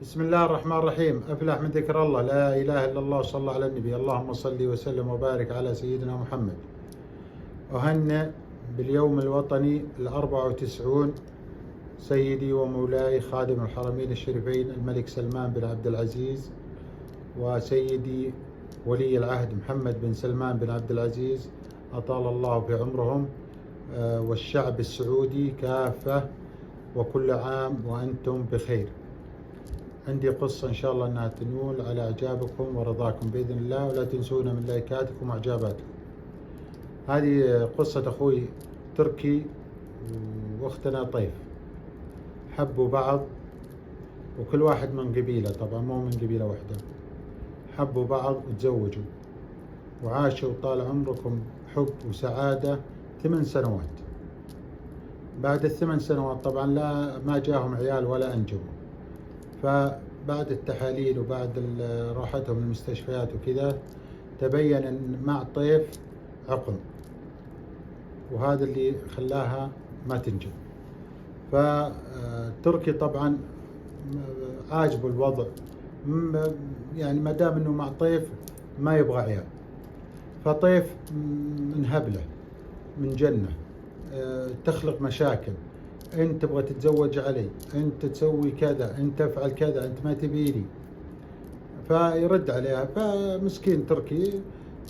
بسم الله الرحمن الرحيم. أفلح من ذكر الله، لا إله إلا الله، صلى الله على النبي. اللهم صل وسلم وبارك على سيدنا محمد. أهنئ باليوم الوطني 94 سيدي ومولاي خادم الحرمين الشريفين الملك سلمان بن عبد العزيز، وسيدي ولي العهد محمد بن سلمان بن عبد العزيز، أطال الله في عمرهم، والشعب السعودي كافة، وكل عام وأنتم بخير. عندي قصة إن شاء الله أنها تنول على إعجابكم ورضاكم بإذن الله، ولا تنسونا من لايكاتكم وإعجاباتكم. هذه قصة أخوي تركي وأختنا طيف، حبوا بعض، وكل واحد من قبيلة، طبعا مو من قبيلة واحدة. حبوا بعض وتزوجوا وعاشوا طال عمركم حب وسعادة 8 سنوات. بعد ال8 سنوات طبعا ما جاهم عيال ولا أنجبوا، فبعد التحاليل وبعد راحتهم المستشفيات وكذا تبين أن مع طيف عقم، وهذا اللي خلاها ما تنجب. فتركي طبعا عاجبه الوضع، يعني ما دام انه مع طيف ما يبغى عيال. فطيف من هبله من جنه، تخلق مشاكل، انت تبغى تتزوج علي، انت تسوي كذا، انت تفعل كذا، انت ما تبيني. فيرد عليها، فمسكين تركي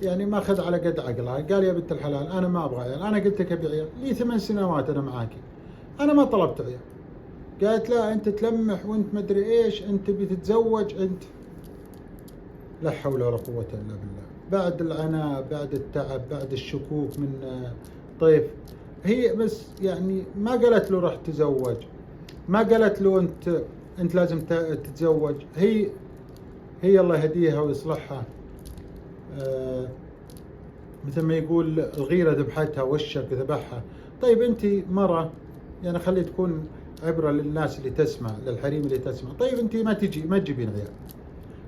يعني ما اخذ على قد عقلها، قال يا بنت الحلال انا ما ابغى عيال، انا قلت لك ابي عيال، لي 8 سنوات انا معاكي، انا ما طلبت عيال. قالت لا انت تلمح وانت مدري ايش، انت بتتزوج انت. لا حول ولا قوة الا بالله. بعد العناء، بعد التعب، بعد الشكوك من طيف، هي بس يعني ما قالت له راح تزوج، ما قالت له انت لازم تتزوج. هي الله يهديها ويصلحها، مثل ما يقول الغيرة ذبحتها والشك ذبحها. طيب انت مرة، يعني خلي تكون عبرة للناس اللي تسمع، للحريم اللي تسمع. طيب انت ما تجيبين عيال،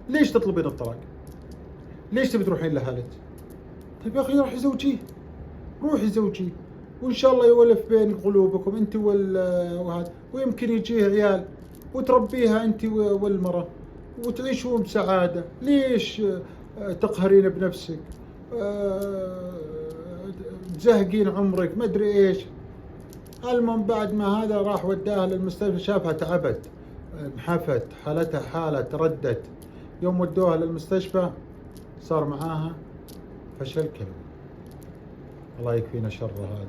ليش تطلبين الطلاق؟ ليش تبي تروحين لهالك؟ طيب يا اخي روحي زوجيه، روحي زوجيه، وان شاء الله يولف بين قلوبكم انت وهذا، ويمكن يجيه عيال وتربيها انت والمرأة وتعيشون بسعادة. ليش تقهرين بنفسك، تزهقين عمرك ما ادري ايش؟ المهم بعد ما هذا راح وداها للمستشفى، شافها تعبت، انحفت، حالتها حالة تردت. يوم ودوها للمستشفى صار معاها فشل كلوي. الله يكفينا شر هذا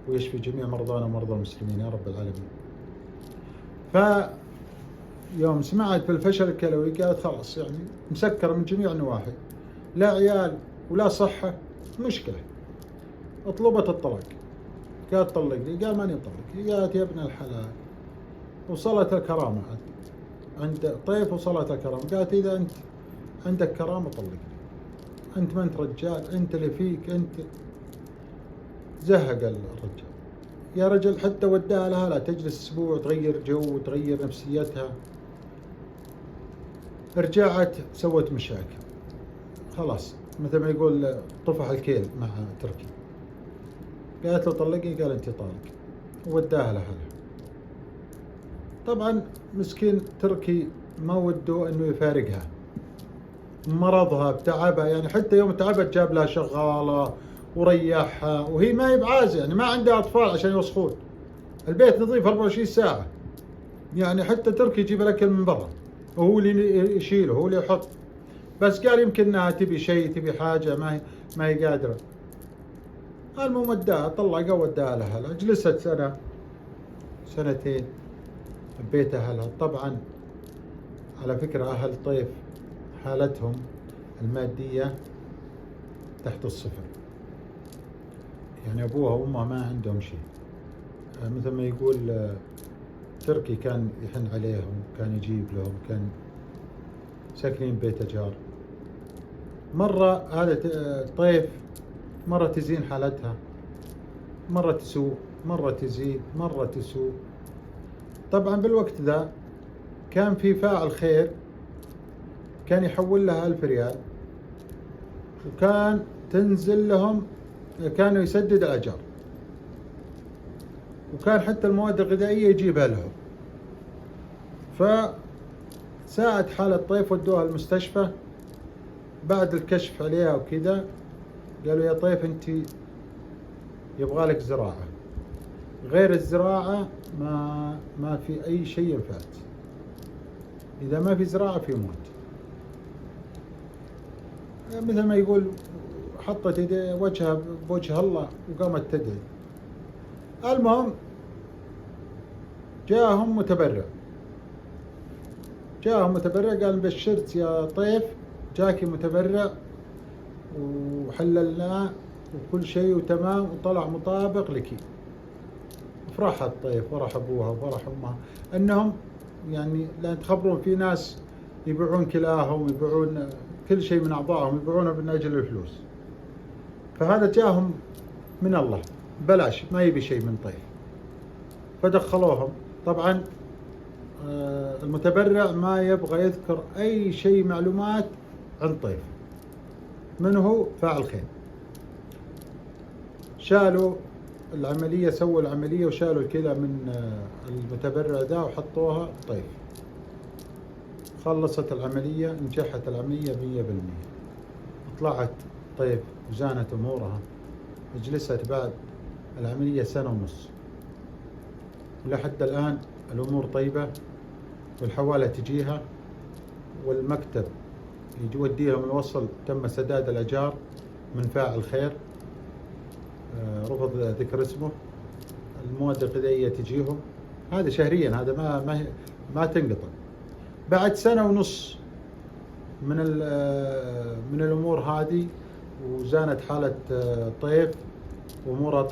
ويشفي جميع مرضانا ومرضى المسلمين يا رب العالمين. فيوم سمعت بالفشل الكلوي قالت خلاص، يعني مسكرة من جميع النواحي، لا عيال ولا صحة، مشكلة. اطلبت الطلاق، قالت طلقني، قال ماني مطلق. قالت يا ابن الحلال، وصلت الكرامة عند طيف، وصلت الكرامة. قالت إذا أنت عندك كرامة طلقني، أنت ما أنت رجال، أنت اللي فيك أنت. زهق الرجال يا رجل، حتى وداها لها لا تجلس أسبوع تغير جو وتغير نفسيتها. رجعت سوت مشاكل، خلاص مثل ما يقول طفح الكيل مع تركي. قالت له طلقني، قال أنت طالق، ووداها لها. طبعا مسكين تركي ما وده انه يفارقها، مرضها بتعبها، يعني حتى يوم تعبت جاب لها شغالة وريحها، وهي ما هي بعازة، يعني ما عندها اطفال عشان يوسخون، البيت نظيف 24 ساعة. يعني حتى تركي يجيب الاكل من برا، وهو اللي يشيله، هو اللي يحط. بس قال يمكن انها تبي شيء، تبي حاجة ما هي قادرة. المهم وداها، طلقها وداها لها، جلست سنة سنتين ببيت أهلها. طبعا على فكرة أهل طيف حالتهم المادية تحت الصفر، يعني أبوها وأمها ما عندهم شيء. مثل ما يقول تركي كان يحن عليهم، كان يجيب لهم، كان ساكنين بيت أجار. مرة هذا طيف مرة تزين حالتها، مرة تسوء، مرة تزيد، مرة تسوء. طبعا بالوقت ذا كان في فاعل خير كان يحول لها 1000 ريال، وكان تنزل لهم، كانوا يسدد الأجار، وكان حتى المواد الغذائية يجيبها لهم. ساءت حالة طيف، ودوها المستشفى. بعد الكشف عليها وكذا قالوا يا طيف انت يبغالك زراعة، غير الزراعة ما في أي شيء ينفعك، إذا ما في زراعة في موت. مثل ما يقول حطت وجهها بوجه الله وقامت تدعي. المهم جاءهم متبرع قال بشرت يا طيف، جاكي متبرع وحللناه وكل شيء وتمام وطلع مطابق لك. فرحت طيف، فرح ابوها وفرح امها انهم يعني لان تخبرون في ناس يبيعون كلاهم، يبيعون كل شيء من اعضائهم، يبيعونه من اجل الفلوس. فهذا جاهم من الله بلاش، ما يبي شيء من طيف. فدخلوهم. طبعا المتبرع ما يبغى يذكر اي شيء معلومات عن طيف، من هو فاعل خير. شالوا العملية، سووا العملية وشالوا الكلى من المتبرع ذا وحطوها طيف. خلصت العملية، نجحت العملية 100%. طلعت طيف وزانت أمورها، جلست بعد العملية 1.5 سنة، ولحد الآن الأمور طيبة، والحوالة تجيها والمكتب يوديهم الوصل. تم سداد الأجار من فاعل خير، رفض ذكر اسمه. المواد الغذائية تجيهم، هذا شهريا، هذا ما تنقطع. بعد 1.5 سنة من الأمور هذه، وزانت حالة طيف وأمورها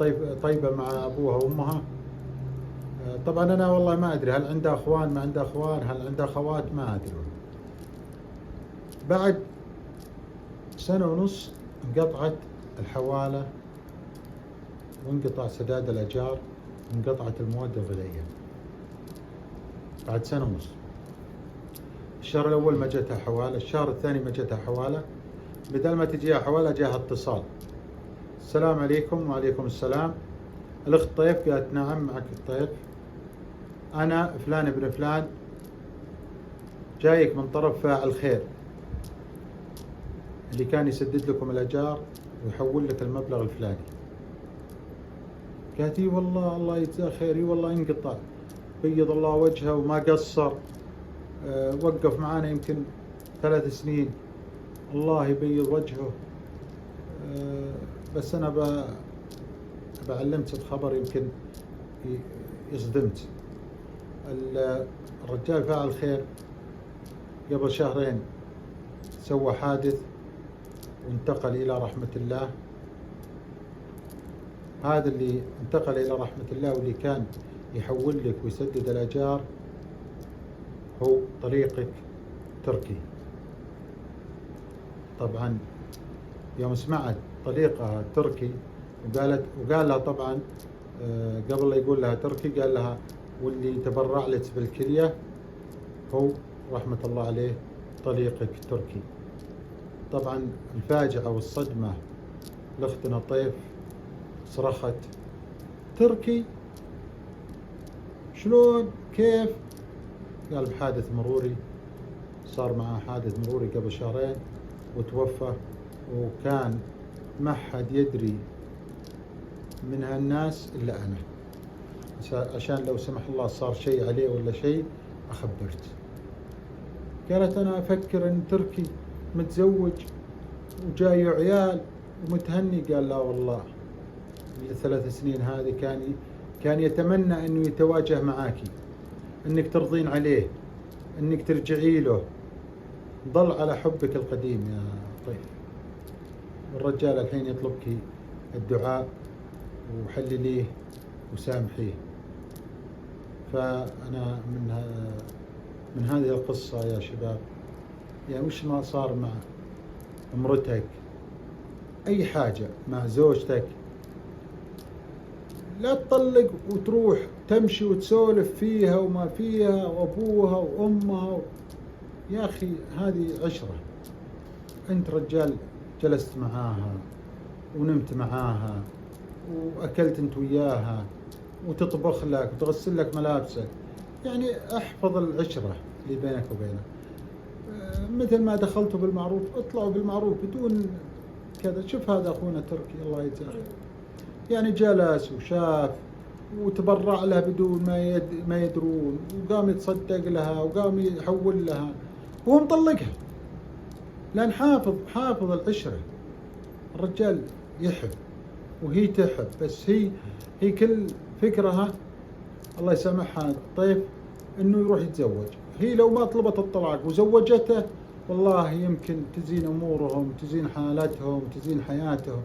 طيبة مع أبوها وأمها. طبعا أنا والله ما أدري هل عندها أخوان، ما عندها أخوان، هل عندها أخوات، ما أدري. بعد 1.5 سنة انقطعت الحوالة، وانقطع سداد الأجار، وانقطعت المواد الغذائية. بعد 1.5 سنة. الشهر الأول ما جتها حوالة، الشهر الثاني ما جتها حوالة. بدل ما تجيها حوالة جاها اتصال: السلام عليكم. وعليكم السلام. الأخت طيف؟ قالت نعم معك الطيف، أنا فلان ابن فلان، جايك من طرف فاعل خير اللي كان يسدد لكم الأجار ويحول لك المبلغ الفلاني. قالت اي والله الله يجزاه خير، اي والله انقطع، بيض الله وجهه وما قصر، وقف معانا يمكن 3 سنين، الله يبيض وجهه. بس أنا بعلمت بخبر يمكن يصدمت. الرجال فاعل خير قبل 2 شهر سوى حادث وانتقل إلى رحمة الله. هذا اللي انتقل إلى رحمة الله واللي كان يحول لك ويسدد الأجار هو طريقك تركي. طبعا يوم سمعت طريقها تركي وقال لها طبعا قبل لا يقول لها تركي قال لها واللي تبرع لك بالكلية هو رحمة الله عليه طريقك تركي. طبعا الفاجعة والصدمة لأختنا طيف، صرخت: تركي؟ شلون؟ كيف؟ قال بحادث مروري، صار معه حادث مروري قبل 2 شهر وتوفى، وكان ما حد يدري من هالناس إلا أنا، عشان لو سمح الله صار شيء عليه ولا شيء أخبرت. قالت أنا أفكر أن تركي متزوج وجاي عيال ومتهني. قال لا والله، ال3 سنين هذه كان يتمنى أنه يتواجه معاكي، أنك ترضين عليه، أنك ترجعي له، ضل على حبك القديم يا طيف. والرجال الحين يطلبك الدعاء وحلليه وسامحيه. فأنا من هذه القصة يا شباب، يعني وش ما صار مع امرتك، أي حاجة مع زوجتك، لا تطلق وتروح تمشي وتسولف فيها وما فيها وأبوها وأمها. يا أخي هذه عشرة، أنت رجال جلست معاها ونمت معاها وأكلت أنت وياها وتطبخ لك وتغسل لك ملابسك، يعني احفظ العشرة اللي بينك وبينها. مثل ما دخلتوا بالمعروف اطلعوا بالمعروف بدون كذا. شوف هذا أخونا تركي الله يجزاه خير، يعني جلس وشاف وتبرع لها بدون ما يدرون، وقام يتصدق لها وقام يحول لها وهو مطلقها، لأن حافظ العشرة. الرجال يحب وهي تحب، بس هي كل فكرها الله يسامحها الطيف انه يروح يتزوج. هي لو ما طلبت الطلاق وزوجته والله يمكن تزين امورهم، تزين حالتهم، تزين حياتهم،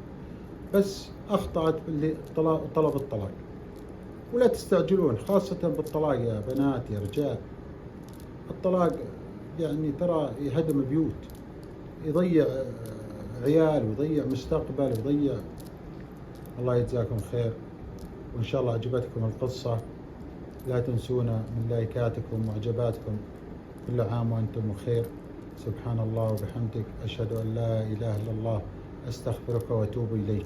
بس اخطأت باللي طلب الطلاق. ولا تستعجلون خاصة بالطلاق يا بنات يا رجال. الطلاق يعني ترى يهدم بيوت، يضيع عيال ويضيع مستقبل ويضيع. الله يجزاكم خير، وإن شاء الله عجبتكم القصة. لا تنسونا من لايكاتكم وإعجاباتكم. كل عام وأنتم بخير. سبحان الله وبحمدك، أشهد أن لا إله إلا الله، أستغفرك وأتوب إليك.